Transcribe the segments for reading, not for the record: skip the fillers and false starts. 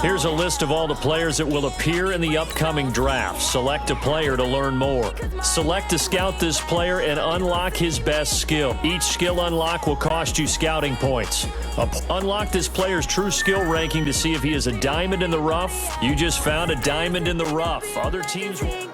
Here's a list of all the players that will appear in the upcoming draft. Select a player to learn more. Select to scout this player and unlock his best skill. Each skill unlock will cost you scouting points. Unlock this player's true skill ranking to see if he is a diamond in the rough. You just found a diamond in the rough. Other teams will...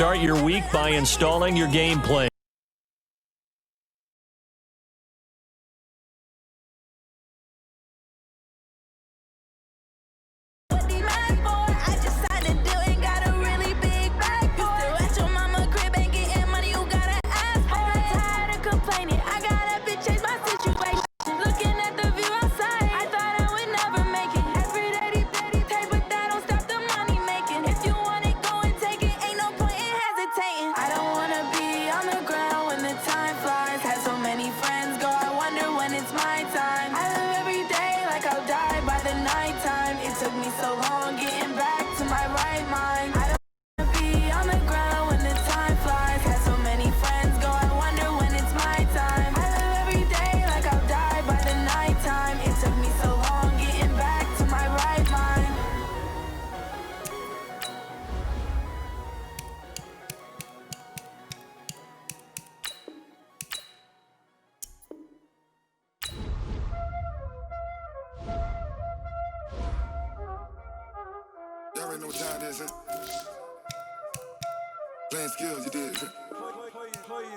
Start your week by installing your game plan. Y'all already know what time it is, huh? Playing skills, you did.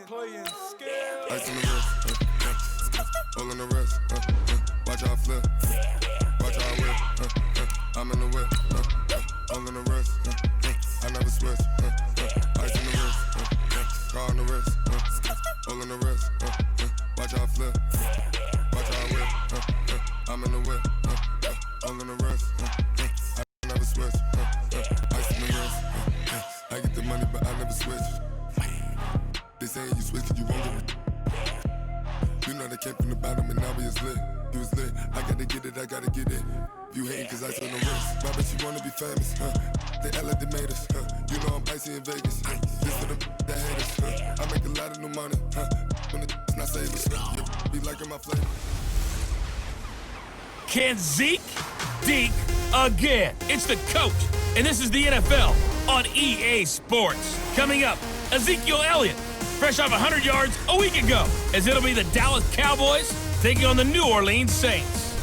Playing skills. Ice on the wrist, all on the wrist, watch how I flip, watch how I whip, I'm in the whip, all on the wrist, I never switch, ice on the wrist, car on the wrist, all on the wrist, watch how I flip, watch how I whip, I'm in the whip, all on the wrist, I never switch, ice on the wrist, I get the money but I never switch. They saying you switch cause you won't get it. You know they came from the bottom and now we is lit. You was lit, I gotta get it, I gotta get it. You hating cause ice on the wrist. Why bet you wanna be famous, They act like they made us, You know I'm icy in Vegas, This for them that hate us, I make a lot of new money, When it's not savers, Be liking my flavor. Can Zeke deke again? It's the coach, and this is the NFL on EA Sports. Coming up, Ezekiel Elliott, fresh off 100 yards a week ago, as it'll be the Dallas Cowboys taking on the New Orleans Saints.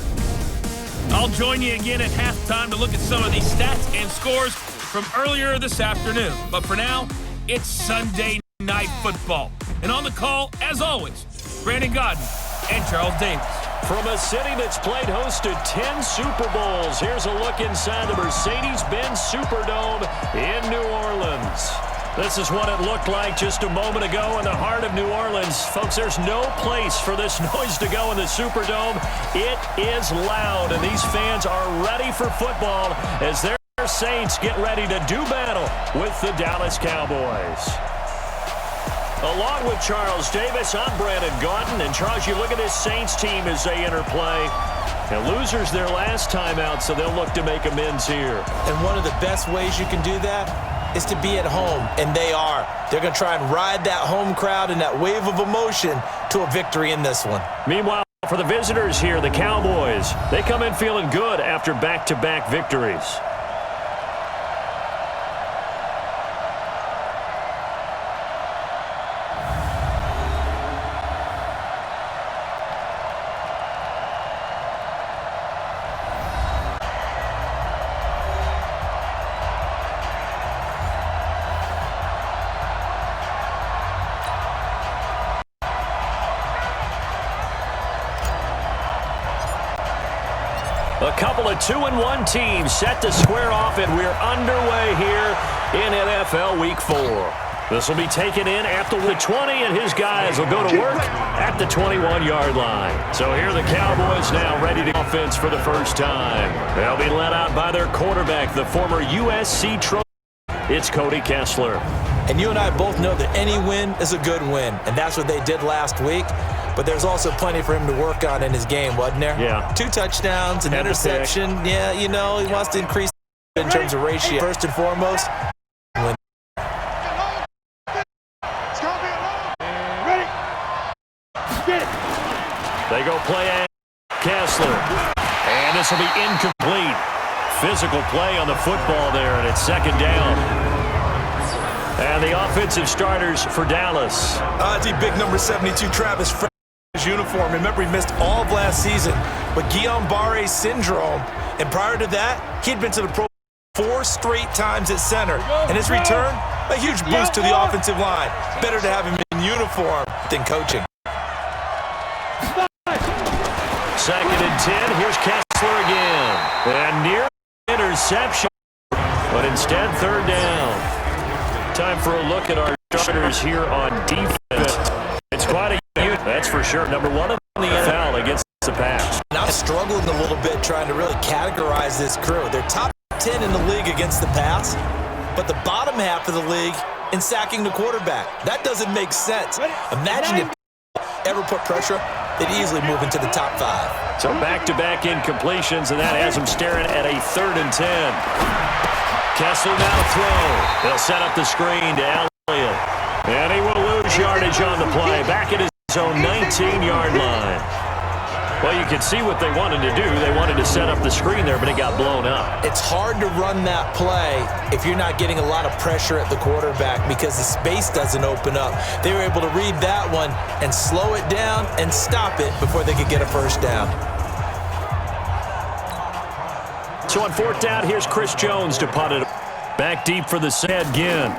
I'll join you again at halftime to look at some of these stats and scores from earlier this afternoon. But for now, it's Sunday Night Football. And on the call, as always, Brandon Godden and Charles Davis. From a city that's played host to 10 Super Bowls, here's a look inside the Mercedes-Benz Superdome in New Orleans. This is what it looked like just a moment ago in the heart of New Orleans. Folks, there's no place for this noise to go in the Superdome. It is loud, and these fans are ready for football as their Saints get ready to do battle with the Dallas Cowboys. Along with Charles Davis, I'm Brandon Godden. And Charles, you look at this Saints team as they enter play. And losers their last time out, so they'll look to make amends here. And one of the best ways you can do that is to be at home, and they are. They're going to try and ride that home crowd and that wave of emotion to a victory in this one. Meanwhile, for the visitors here, the Cowboys, they come in feeling good after back-to-back victories. A couple of 2-1 teams set to square off, and we're underway here in NFL Week 4. This will be taken in at the 20, and his guys will go to work at the 21-yard line. So here are the Cowboys now ready to offense for the first time. They'll be led out by their quarterback, the former USC trophy. It's Cody Kessler. And you and I both know that any win is a good win, and that's what they did last week. But there's also plenty for him to work on in his game, wasn't there? Yeah. 2 touchdowns, an interception. Yeah, you know, he wants to increase in terms of ratio. First and foremost, win. They go play Kessler. And this will be incomplete. Physical play on the football there, and it's second down. And the offensive starters for Dallas. The big number 72, Travis Fred, his uniform. Remember, he missed all of last season with Guillain-Barré syndrome. And prior to that, he'd been to the Pro Bowl 4 straight times at center. And his return, a huge boost to the offensive line. Better to have him in uniform than coaching. Second and 10. Here's Kessler again. And near interception, but instead third down. Time for a look at our starters here on defense. It's quite a unit, that's for sure. Number 1 in the NFL against the pass. And I'm struggling a little bit trying to really categorize this crew. They're top 10 in the league against the pass, but the bottom half of the league in sacking the quarterback. That doesn't make sense. Imagine if ever put pressure, they'd easily move into the top 5. So back-to-back incompletions, and that has them staring at a 3rd and 10. Kessler now to throw. They'll set up the screen to Elliott. And he will lose yardage on the play. Back at his own 19-yard line. Well, you can see what they wanted to do. They wanted to set up the screen there, but it got blown up. It's hard to run that play if you're not getting a lot of pressure at the quarterback because the space doesn't open up. They were able to read that one and slow it down and stop it before they could get a first down. So on 4th down, here's Chris Jones to punt it. Back deep for the set again.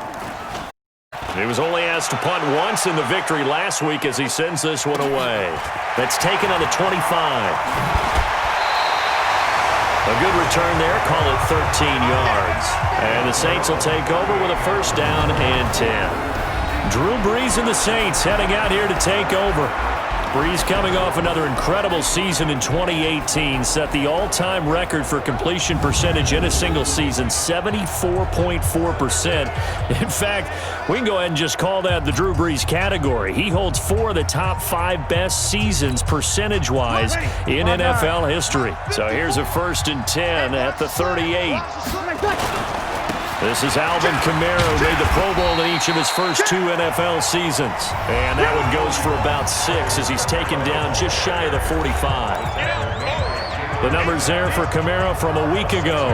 He was only asked to punt once in the victory last week as he sends this one away. That's taken on the 25. A good return there. Call it 13 yards. And the Saints will take over with a first down and 10. Drew Brees and the Saints heading out here to take over. Brees coming off another incredible season in 2018, set the all-time record for completion percentage in a single season, 74.4%. In fact, we can go ahead and just call that the Drew Brees category. He holds 4 of the top 5 best seasons percentage-wise in NFL history. So here's a 1st and 10 at the 38. This is Alvin Kamara, who made the Pro Bowl in each of his first 2 NFL seasons. And that one goes for about 6 as he's taken down just shy of the 45. The numbers there for Kamara from a week ago.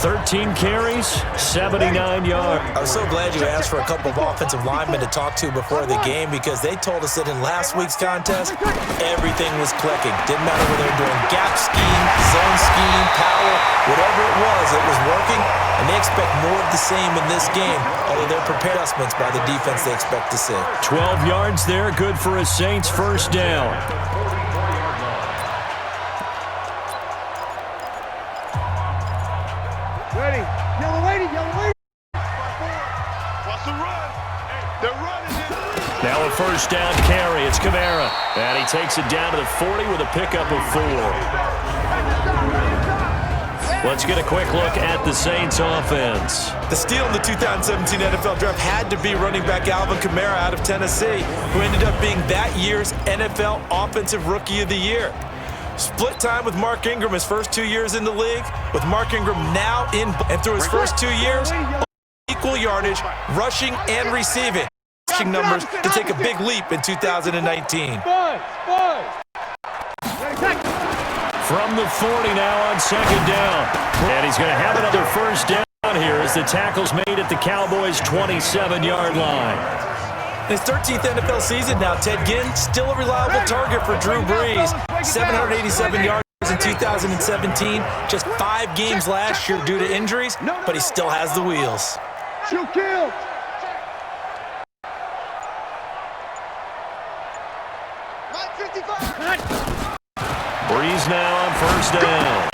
13 carries, 79 yards. I was so glad you asked for a couple of offensive linemen to talk to before the game because they told us that in last week's contest, everything was clicking. Didn't matter whether they were doing gap scheme, zone scheme, power, whatever it was working. And they expect more of the same in this game, although they're prepared adjustments by the defense they expect to see. 12 yards there, good for a Saints first down. Ready. Yellow lady, yellow lady. What's the run? They're running it. Now a first down carry. It's Kamara. And he takes it down to the 40 with a pickup of 4. Let's get a quick look at the Saints offense. The steal in the 2017 NFL Draft had to be running back Alvin Kamara out of Tennessee, who ended up being that year's NFL Offensive Rookie of the Year. Split time with Mark Ingram his first 2 years in the league, with Mark Ingram now in, and through his first 2 years, equal yardage, rushing and receiving. Rushing numbers to take a big leap in 2019. From the 40 now on second down. And he's going to have another first down here as the tackle's made at the Cowboys' 27-yard line. In his 13th NFL season now, Ted Ginn still a reliable target for Drew Brees. 787 yards in 2017, just 5 games last year due to injuries, but he still has the wheels. Shoot, kill. Brees now on first down.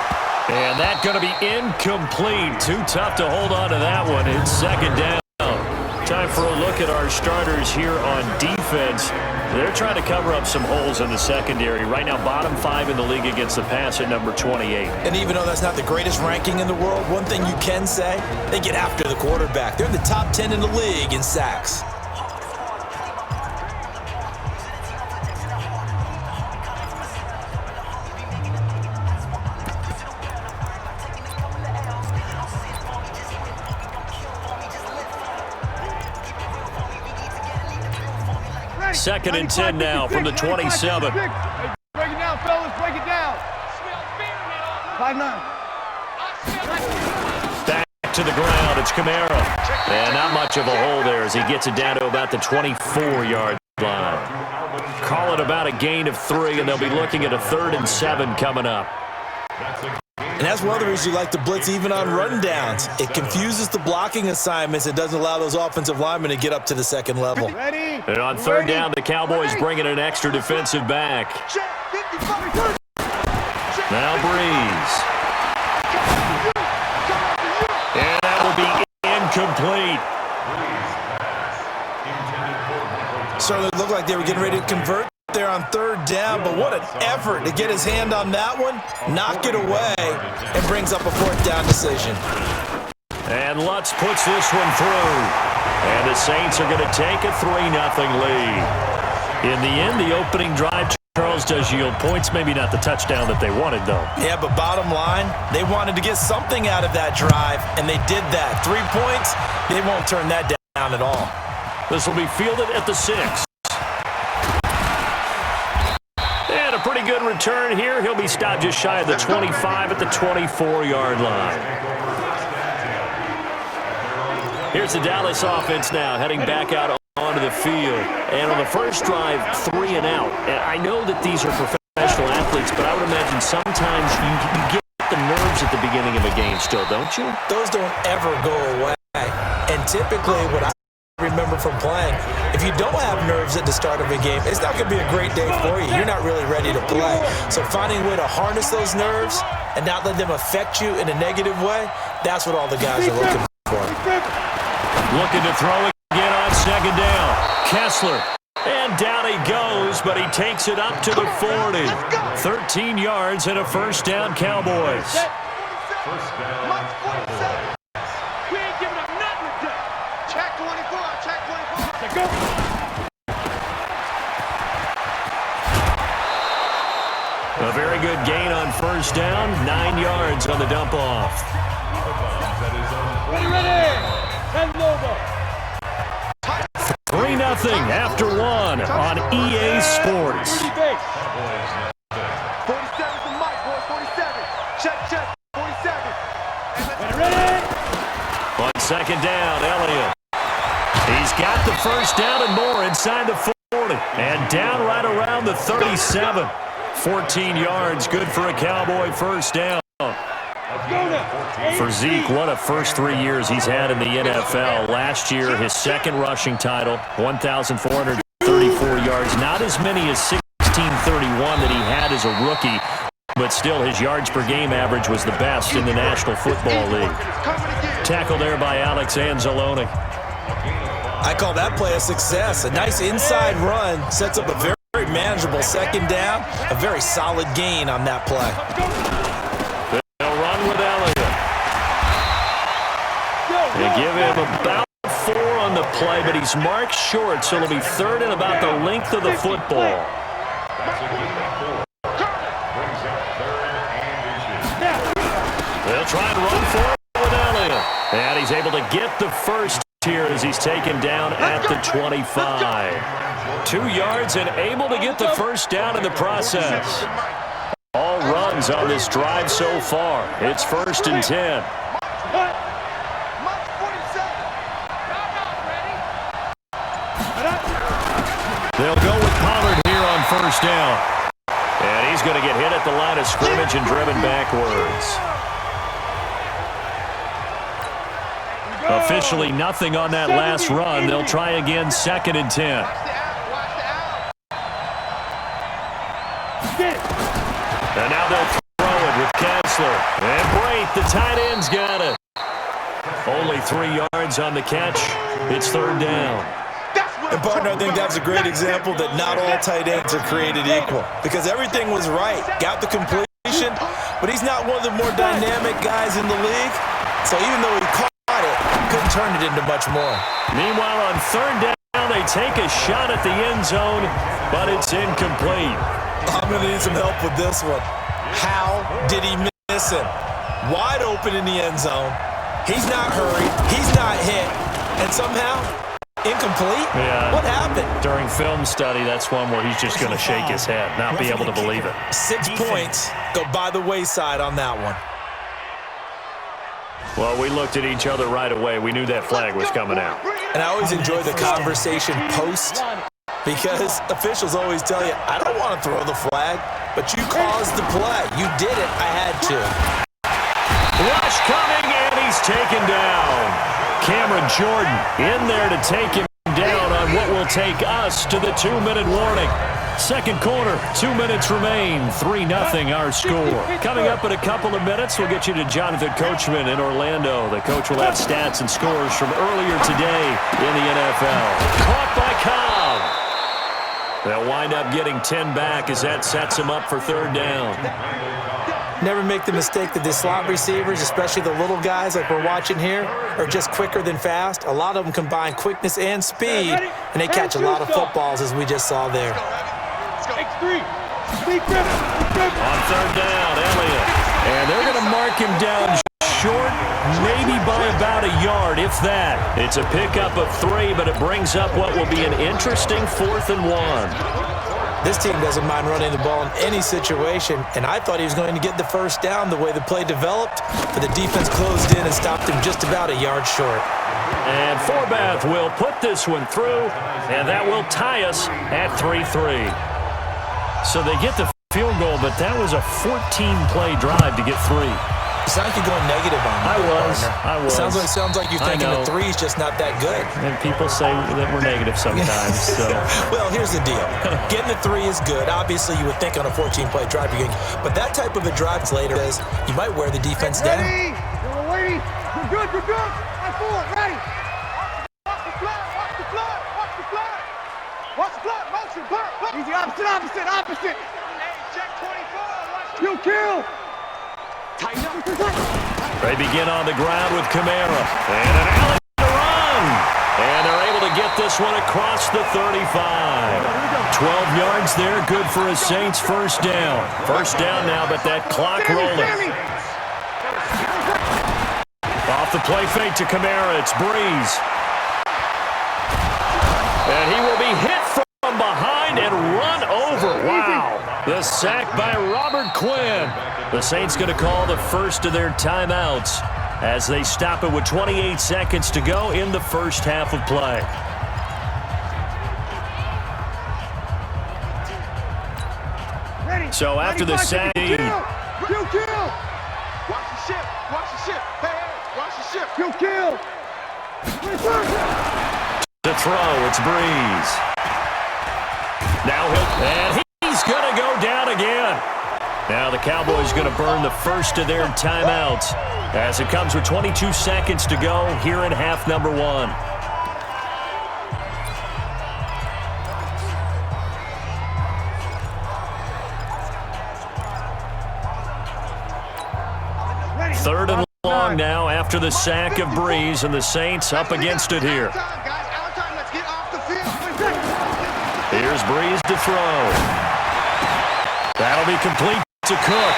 And that's going to be incomplete. Too tough to hold on to that one. It's second down. Time for a look at our starters here on defense. They're trying to cover up some holes in the secondary. Right now, bottom 5 in the league against the pass at number 28. And even though that's not the greatest ranking in the world, one thing you can say, they get after the quarterback. They're in the top 10 in the league in sacks. Second and 10 now from the 27. Break it down, fellas. Break it down. 5-9. Back to the ground. It's Kamara. And not much of a hole there as he gets it down to about the 24-yard line. Call it about a gain of 3, and they'll be looking at a 3rd and 7 coming up. And that's one of the reasons you like to blitz even on rundowns. It confuses the blocking assignments. It doesn't allow those offensive linemen to get up to the second level. Ready? And on 3rd down, the Cowboys bring in an extra defensive back. Now Breeze. And that will be incomplete. Certainly looked like they were getting ready to convert there on 3rd down, but what an effort to get his hand on that one, knock it away, and brings up a 4th down decision. And Lutz puts this one through. And the Saints are going to take a 3-0 lead. In the end, the opening drive, Charles, does yield points. Maybe not the touchdown that they wanted, though. Yeah, but bottom line, they wanted to get something out of that drive, and they did that. 3 points, they won't turn that down at all. This will be fielded at the 6. And a pretty good return here. He'll be stopped just shy of the 25 at the 24-yard line. Here's the Dallas offense now, heading back out onto the field. And on the first drive, 3 and out. And I know that these are professional athletes, but I would imagine sometimes you get the nerves at the beginning of a game still, don't you? Those don't ever go away. And typically what I remember from playing, if you don't have nerves at the start of a game, it's not going to be a great day for you. You're not really ready to play. So finding a way to harness those nerves and not let them affect you in a negative way, that's what all the guys are looking for. Looking to throw again on 2nd down. Kessler. And down he goes, but he takes it up to the 40. 13 yards and a 1st down, Cowboys. First down. We ain't giving up nothing today. Check 24. Check 24. Go. A very good gain on 1st down. 9 yards on the dump off. Ready. 3-0 after 1 on EA Sports. 47 to Mike, boy. 47. Check. 47. Ready. On 2nd down, Elliott. He's got the 1st down and more inside the 40. And down right around the 37. 14 yards, good for a Cowboy 1st down. For Zeke, what a first 3 years he's had in the NFL. Last year, his 2nd rushing title, 1,434 yards. Not as many as 1,631 that he had as a rookie, but still his yards per game average was the best in the National Football League. Tackle there by Alex Anzalone. I call that play a success. A nice inside run sets up a very manageable 2nd down. A very solid gain on that play. They'll run with Elliott. They give him about 4 on the play, but he's marked short, so it'll be 3rd and about the length of the football. They'll try and run for it with Elliott. And he's able to get the 1st here as he's taken down at the 25. 2 yards and able to get the 1st down in the process. All runs on this drive so far. It's 1st and 10. They'll go with Pollard here on 1st down. And he's going to get hit at the line of scrimmage and driven backwards. Officially nothing on that last run. They'll try again 2nd and 10. And now they'll throw it with Kessler. And The tight end's got it. Only 3 yards on the catch. It's third down. And, partner, I think that's a great example that not all tight ends are created equal because everything was right. Got the completion, but he's not one of the more dynamic guys in the league. So even though he caught it, couldn't turn it into much more. Meanwhile, on third down, they take a shot at the end zone, but it's incomplete. I'm going to need some help with this one. How did he miss him? Wide open in the end zone. He's not hurried. He's not hit. And somehow, incomplete? Yeah. What happened? During film study, that's one where he's just going to shake his head, not be able to believe it. 6 points go by the wayside on that one. Well, we looked at each other right away. We knew that flag was coming out. And I always enjoy the conversation post because officials always tell you, I don't want to throw the flag, but you caused the play. You did it. I had to. Rush coming, and he's taken down. Cameron Jordan in there to take him down on what will take us to the 2-minute warning. Second quarter, 2 minutes remain, 3-0 our score. Coming up in a couple of minutes, we'll get you to Jonathan Coachman in Orlando. The coach will have stats and scores from earlier today in the NFL. Caught by Cobb. They'll wind up getting 10 back as that sets them up for third down. Never make the mistake that the slot receivers, especially the little guys like we're watching here, are just quicker than fast. A lot of them combine quickness and speed, and they catch a lot of footballs as we just saw there. On third down, Elliott. And they're going to mark him down short, maybe by about a yard, if that. It's a pickup of 3, but it brings up what will be an interesting 4th and 1. This team doesn't mind running the ball in any situation, and I thought he was going to get the first down the way the play developed, but the defense closed in and stopped him just about a yard short. And Forbath will put this one through, and that will tie us at 3-3. So they get the field goal, but that was a 14-play drive to get 3. It's not like you're going negative on me. I was. Sounds like you're thinking the 3's just not that good. And people say that we're negative sometimes. So. Well, here's the deal. Getting the 3 is good. Obviously, you would think on a 14-play drive you're getting, but that type of a drive later is you might wear the defense down. Ready? You're good. I'm forward. Ready? Watch the flag. Motion. Easy. Opposite. Hey, check 24. You kill. Tighten up. They begin on the ground with Kamara. And an alley to run. And they're able to get this one across the 35. 12 yards there, good for a Saints first down. First down now, but that clock rolling. Off the play fake to Kamara, it's Breeze. And he will be hit from behind and run over. Wow. The sack by Robert Quinn. The Saints going to call the first of their timeouts as they stop it with 28 seconds to go in the first half of play. So after the sack, Kill. Watch the ship. Hey, watch the ship. Kill. the throw, it's Breeze. Now he's going to go down again. Now the Cowboys going to burn the first of their timeouts as it comes with 22 seconds to go here in half number one. Third and long now after the sack of Breeze, and the Saints up against it here. Here's Breeze to throw. That'll be complete to Cook.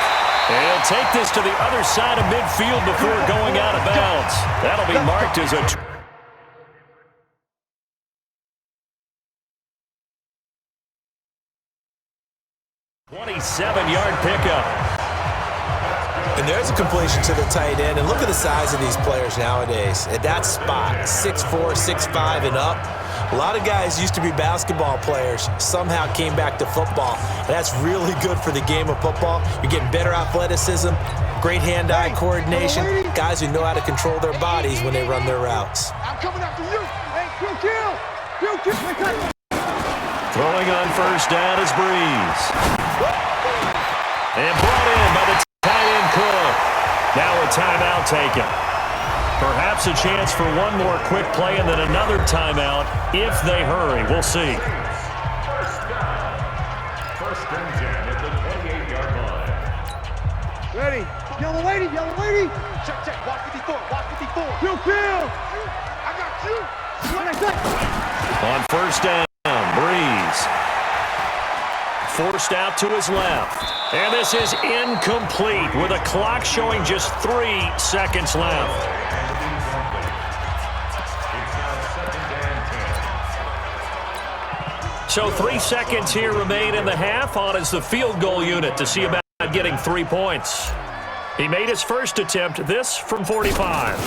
And he'll take this to the other side of midfield before going out of bounds. That'll be marked as a 27-yard pickup. And there's a completion to the tight end. And look at the size of these players nowadays. At that spot, 6'4", 6'5", and up. A lot of guys used to be basketball players, somehow came back to football. And that's really good for the game of football. You're getting better athleticism, great hand-eye coordination, guys who know how to control their bodies when they run their routes. I'm coming after you. Hey, kill. Throwing on first down is Breeze. And brought in by the tight end Cook. Now a timeout taken. Perhaps a chance for one more quick play and then another timeout if they hurry. We'll see. First and 10 at the 28-yard line. Ready. Yellow lady, yellow lady. Check, check. Watch 54, watch 54. Kill, kill. I got you. What I said. On first down, Breeze. Forced out to his left. And this is incomplete with a clock showing just 3 seconds left. So 3 seconds here remain in the half. On is the field goal unit to see about getting 3 points. He made his first attempt, this from 45.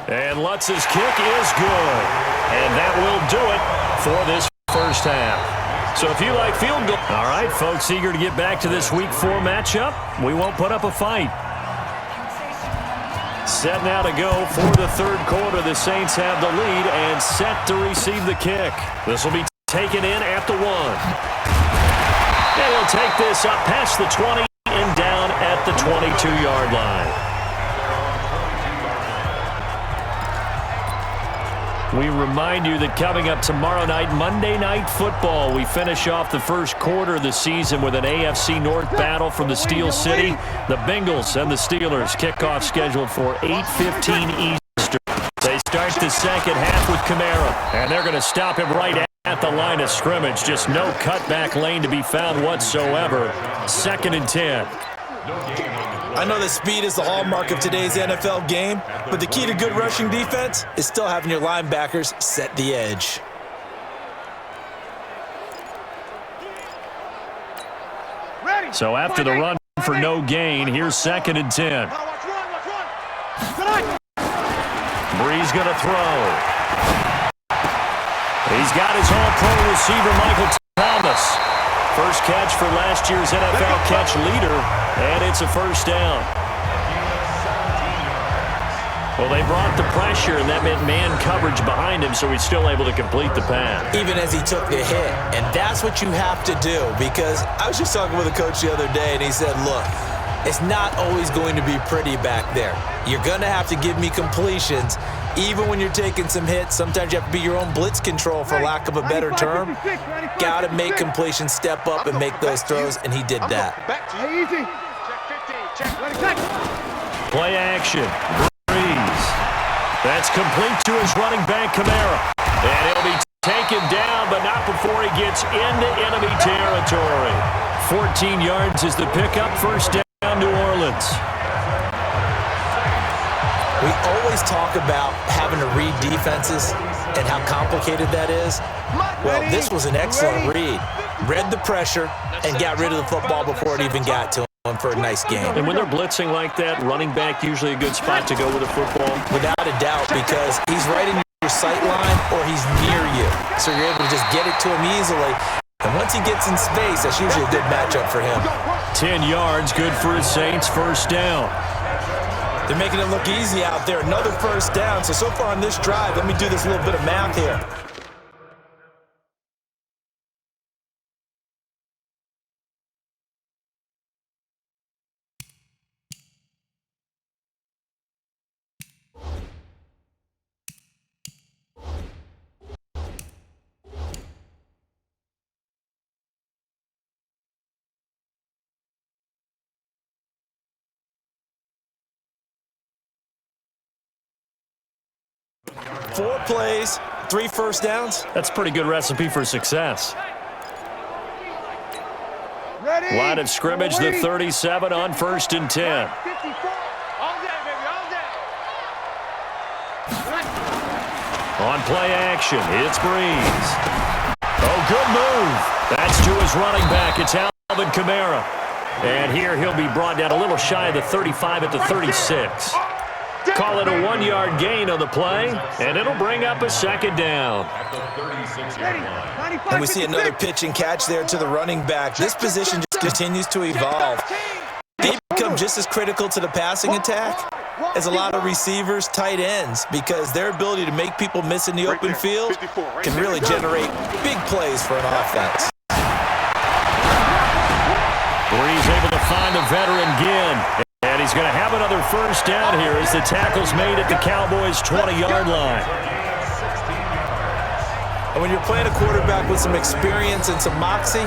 And Lutz's kick is good. And that will do it for this first half. So if you like field goal... All right, folks, eager to get back to this Week 4 matchup. We won't put up a fight. Set now to go for the third quarter. The Saints have the lead and set to receive the kick. This will be taken in at the 1. And he'll take this up past the 20 and down at the 22-yard line. We remind you that coming up tomorrow night, Monday Night Football, we finish off the first quarter of the season with an AFC North battle from the Steel City. The Bengals and the Steelers kickoff scheduled for 8:15 Eastern. They start the second half with Kamara, and they're going to stop him right at the line of scrimmage. Just no cutback lane to be found whatsoever. 2nd and 10. I know that speed is the hallmark of today's NFL game, but the key to good rushing defense is still having your linebackers set the edge. So after the run for no gain, here's 2nd and 10. Breeze going to throw. He's got his all-pro receiver, Michael Thomas. First catch for last year's NFL catch leader, and it's a first down. Well, they brought the pressure, and that meant man coverage behind him, so he's still able to complete the pass. Even as he took the hit, and that's what you have to do, because I was just talking with a coach the other day, and he said, look, it's not always going to be pretty back there. You're going to have to give me completions. Even when you're taking some hits, sometimes you have to be your own blitz control, for lack of a better term. Got to make completions, step up, and make those throws, and he did that. Play action. Breeze. That's complete to his running back, Kamara. And he'll be taken down, but not before he gets into enemy territory. 14 yards is the pickup. First down, New Orleans. We always talk about having to read defenses and how complicated that is. Well, this was an excellent read. Read the pressure and got rid of the football before it even got to him for a nice game. And when they're blitzing like that, running back usually a good spot to go with a football? Without a doubt, because he's right in your sight line or he's near you. So you're able to just get it to him easily. And once he gets in space, that's usually a good matchup for him. 10 yards, good for his Saints, first down. They're making it look easy out there. Another first down. So far on this drive, let me do this little bit of math here. Four plays, 3 first downs. That's a pretty good recipe for success. Ready. Line of scrimmage, the 37 on 1st and 10. All day, baby, all day. On play action, it's Breeze. Oh, good move. That's to his running back. It's Alvin Kamara. And here he'll be brought down a little shy of the 35 at the 36. Call it a 1-yard gain on the play, and it'll bring up a second down. And we see another pitch and catch there to the running back. This position just continues to evolve. They become just as critical to the passing attack as a lot of receivers, tight ends, because their ability to make people miss in the open field can really generate big plays for an offense. Breeze able to find the veteran Ginn. And he's going to have another first down here as the tackle's made at the Cowboys' 20-yard line. And when you're playing a quarterback with some experience and some moxie,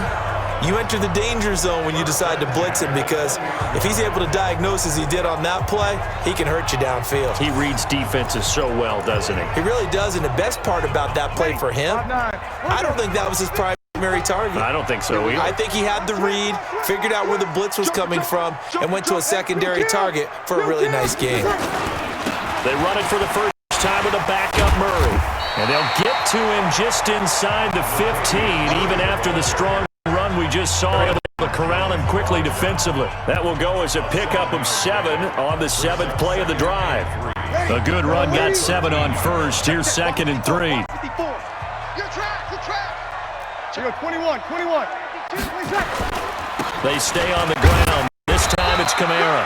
you enter the danger zone when you decide to blitz him, because if he's able to diagnose as he did on that play, he can hurt you downfield. He reads defenses so well, doesn't he? He really does, and the best part about that play for him, I don't think that was his primary target. I don't think so either. I think he had the read, figured out where the blitz was coming from, and went to a secondary target for a really nice game. They run it for the first time with a backup Murray. And they'll get to him just inside the 15, even after the strong run we just saw, able to corral him quickly defensively. That will go as a pickup of 7 on the 7th play of the drive. A good run got 7 on first. Here's 2nd and 3. Your track. 21. They stay on the ground. This time it's Kamara.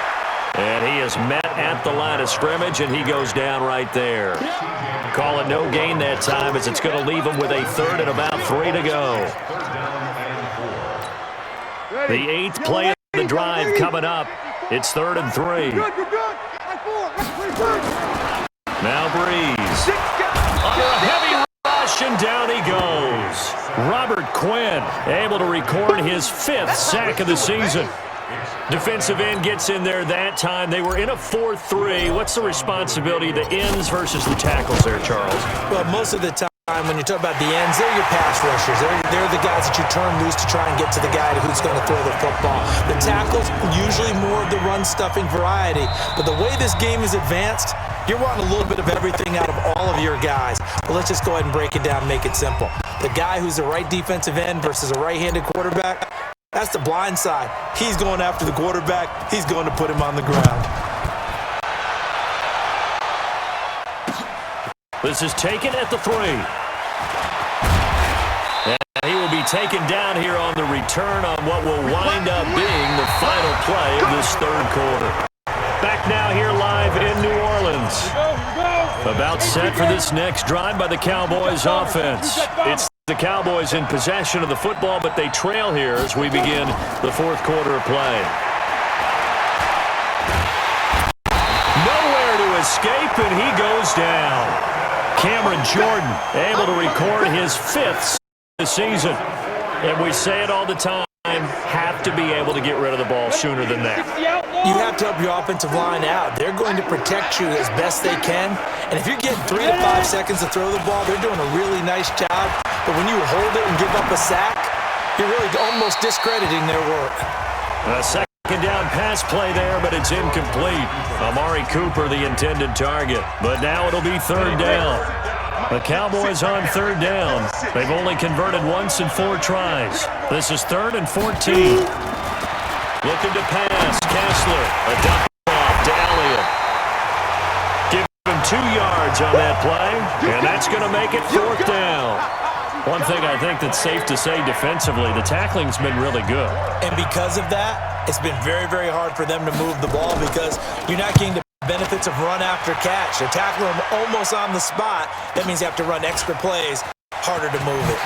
And he is met at the line of scrimmage, and he goes down right there. Call it no gain that time, as it's going to leave him with a 3rd and about 3 to go. The 8th play of the drive coming up. It's 3rd and 3. Now Breeze. Under a heavy rush, and down he goes. Robert Quinn able to record his 5th sack of the season. Defensive end gets in there that time. They were in a 4-3. What's the responsibility of the ends versus the tackles there, Charles? Well, most of the time when you talk about the ends, they're your pass rushers. They're the guys that you turn loose to try and get to the guy who's going to throw the football. The tackles, usually more of the run-stuffing variety. But the way this game is advanced, you're wanting a little bit of everything out of all of your guys. But let's just go ahead and break it down and make it simple. The guy who's the right defensive end versus a right-handed quarterback, that's the blind side. He's going after the quarterback. He's going to put him on the ground. This is taken at the 3. And he will be taken down here on the return on what will wind up being the final play of this 3rd quarter. Back now here live in New Orleans. About set for this next drive by the Cowboys offense. It's the Cowboys in possession of the football, but they trail here as we begin the 4th quarter of play. Nowhere to escape, and he goes down. Cameron Jordan able to record his 5th this season. And we say it all the time, have to be able to get rid of the ball sooner than that. You have to help your offensive line out. They're going to protect you as best they can. And if you're getting 3 to 5 seconds to throw the ball, they're doing a really nice job. But when you hold it and give up a sack, you're really almost discrediting their work. A second down pass play there, but it's incomplete. Amari Cooper, the intended target. But now it'll be 3rd down. The Cowboys on 3rd down. They've only converted once in 4 tries. This is 3rd and 14. Looking to pass. Kessler. A dump off to Elliott. Give him 2 yards on that play, and that's going to make it 4th down. One thing I think that's safe to say defensively, the tackling's been really good. And because of that, it's been very, very hard for them to move the ball, because you're not getting the benefits of run after catch. They're tackling them almost on the spot. That means you have to run extra plays. Harder to move it.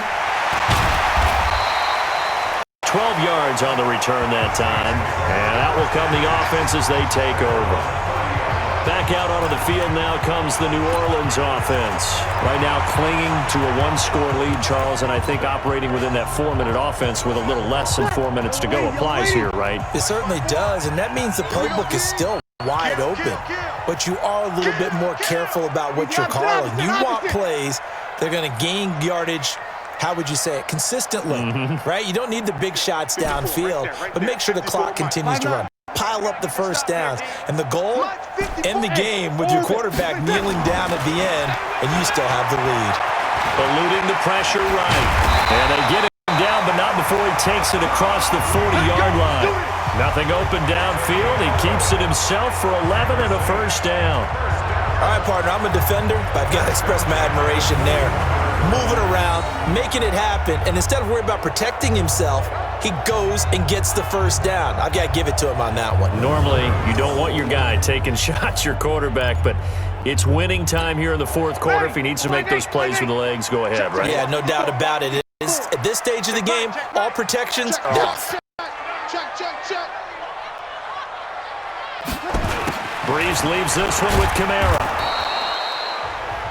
12 yards on the return that time, and that will come the offense as they take over. Back out onto the field now comes the New Orleans offense. Right now clinging to a 1-score lead, Charles, and I think operating within that 4-minute offense with a little less than 4 minutes to go applies here, right? It certainly does, and that means the playbook is still wide open. But you are a little bit more careful about what you're calling. You want plays that are going to gain yardage, how would you say it, consistently, right? You don't need the big shots downfield, but make sure the clock continues to run. Pile up the first downs. And the goal, end the game with your quarterback kneeling down at the end, and you still have the lead. Eluding the pressure right. And they get him down, but not before he takes it across the 40-yard line. Nothing open downfield. He keeps it himself for 11 and a first down. All right, partner, I'm a defender, but I've got to express my admiration there. Moving around, making it happen, and instead of worrying about protecting himself, he goes and gets the first down. I've got to give it to him on that one. Normally, you don't want your guy taking shots, your quarterback, but it's winning time here in the 4th quarter. If he needs to make those plays with the legs, go ahead, right? Yeah, no doubt about it. At this stage of the game, all protections, off. Check. Breeze leaves this one with Kamara.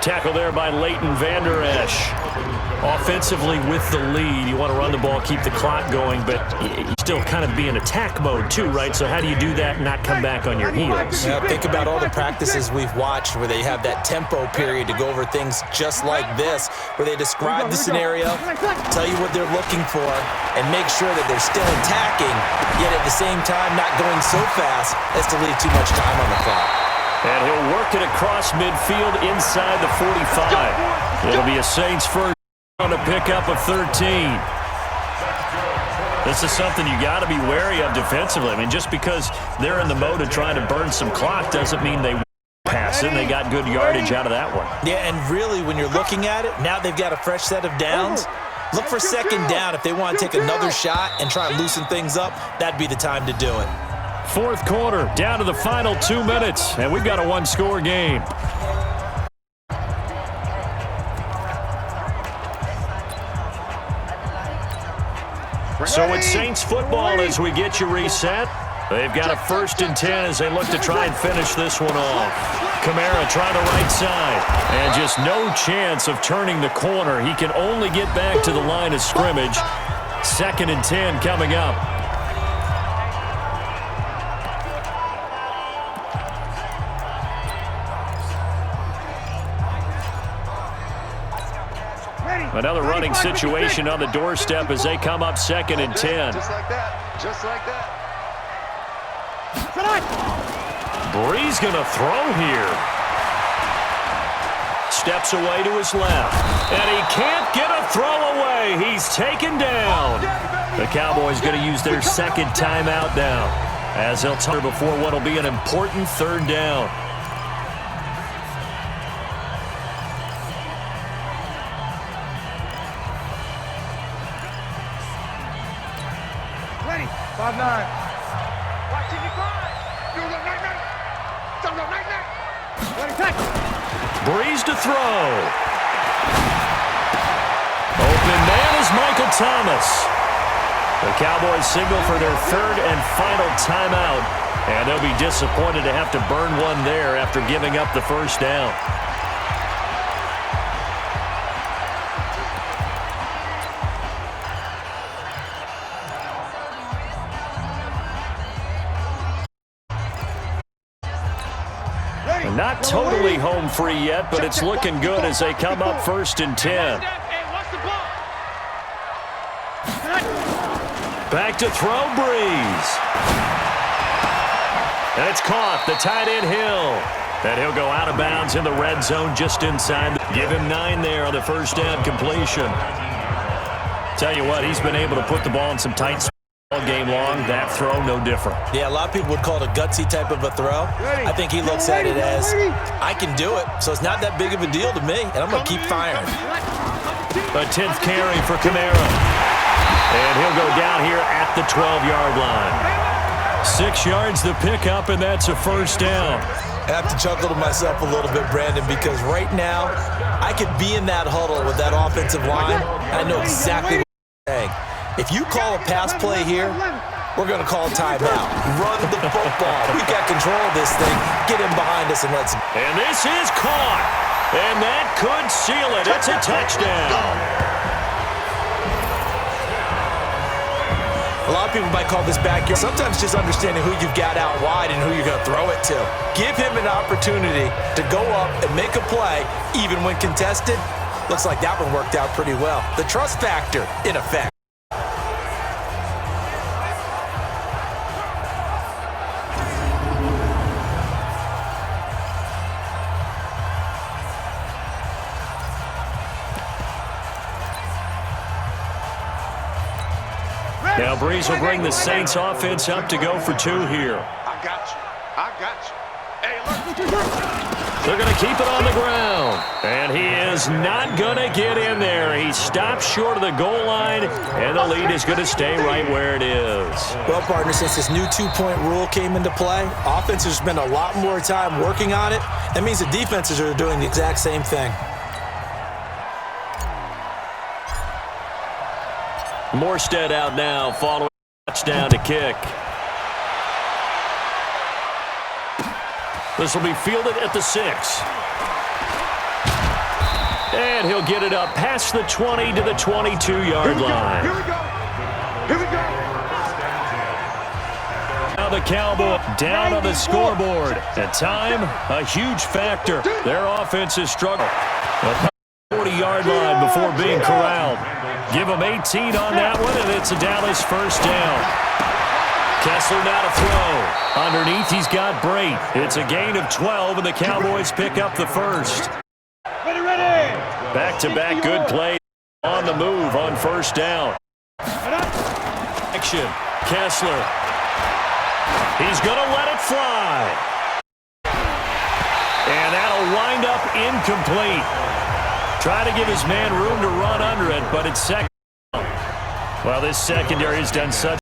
Tackle there by Leighton Vander Esch. Offensively with the lead, you want to run the ball, keep the clock going, but you still kind of be in attack mode too, right? So how do you do that and not come back on your heels? Yeah, think about all the practices we've watched where they have that tempo period to go over things just like this, where they describe the scenario, tell you what they're looking for, and make sure that they're still attacking, yet at the same time not going so fast as to leave too much time on the clock. And he'll work it across midfield inside the 45. It'll be a Saints first on a pickup of 13. This is something you got to be wary of defensively. I mean, just because they're in the mode of trying to burn some clock doesn't mean they pass it. They got good yardage out of that one. Yeah, and really, when you're looking at it, now they've got a fresh set of downs. Look for second down. If they want to take another shot and try and loosen things up, that'd be the time to do it. Fourth quarter, down to the final 2 minutes, and we've got a one-score game. So it's Saints football as we get you reset. They've got a 1st and 10 as they look to try and finish this one off. Kamara trying the right side, and just no chance of turning the corner. He can only get back to the line of scrimmage. 2nd and 10 coming up. Another running situation on the doorstep as they come up 2nd and 10. Just like that. Just like that. Breeze going to throw here. Steps away to his left. And he can't get a throw away. He's taken down. The Cowboys going to use their 2nd timeout now, as they'll turn before what will be an important 3rd down. Ready. 5-9. Watch it, you grind. Do it night-night. Do it night-night. Ready, touch. Breeze to throw. Open man is Michael Thomas. The Cowboys signal for their 3rd and final timeout, and they'll be disappointed to have to burn one there after giving up the 1st down. Not totally home free yet, but it's looking good as they come up 1st and 10. Back to throw, Breeze. And it's caught, the tight end Hill. And he'll go out of bounds in the red zone just inside. Give him 9 there on the 1st down completion. Tell you what, he's been able to put the ball in some tight spots all game long. That throw, no different. Yeah, a lot of people would call it a gutsy type of a throw. I think he looks at it as, I can do it, so it's not that big of a deal to me, and I'm going to keep firing. A 10th carry for Kamara. And he'll go down here at the 12-yard line. 6 yards the pickup, and that's a 1st down. I have to chuckle to myself a little bit, Brandon, because right now I could be in that huddle with that offensive line, and I know exactly what you're saying. If you call a pass play here, we're going to call timeout. Run the football. We've got control of this thing. Get him behind us and let's... And this is caught. And that could seal it. It's a touchdown. A lot of people might call this backyard. Sometimes just understanding who you've got out wide and who you're going to throw it to. Give him an opportunity to go up and make a play, even when contested. Looks like that one worked out pretty well. The trust factor, in effect. Now Breeze will bring the Saints offense up to go for 2 here. I got you. I got you. Hey, look. They're going to keep it on the ground. And he is not going to get in there. He stops short of the goal line, and the lead is going to stay right where it is. Well, partner, since this new 2-point rule came into play, offenses spend a lot more time working on it. That means the defenses are doing the exact same thing. Morstead out now, following touchdown to kick. This will be fielded at the 6. And he'll get it up past the 20 to the 22-yard line. Here we go. Here we go. Now the Cowboys down on the scoreboard. And time, a huge factor. Their offense has struggled. The 40-yard line before being corralled. Give them 18 on that one, and it's a Dallas first down. Kessler now to throw. Underneath, he's got Brate. It's a gain of 12, and the Cowboys pick up the first. Ready. Back-to-back good play on the move on first down. Action. Kessler. He's going to let it fly. And that'll wind up incomplete. Try to give his man room to run under it, but it's second. Well, this secondary has done such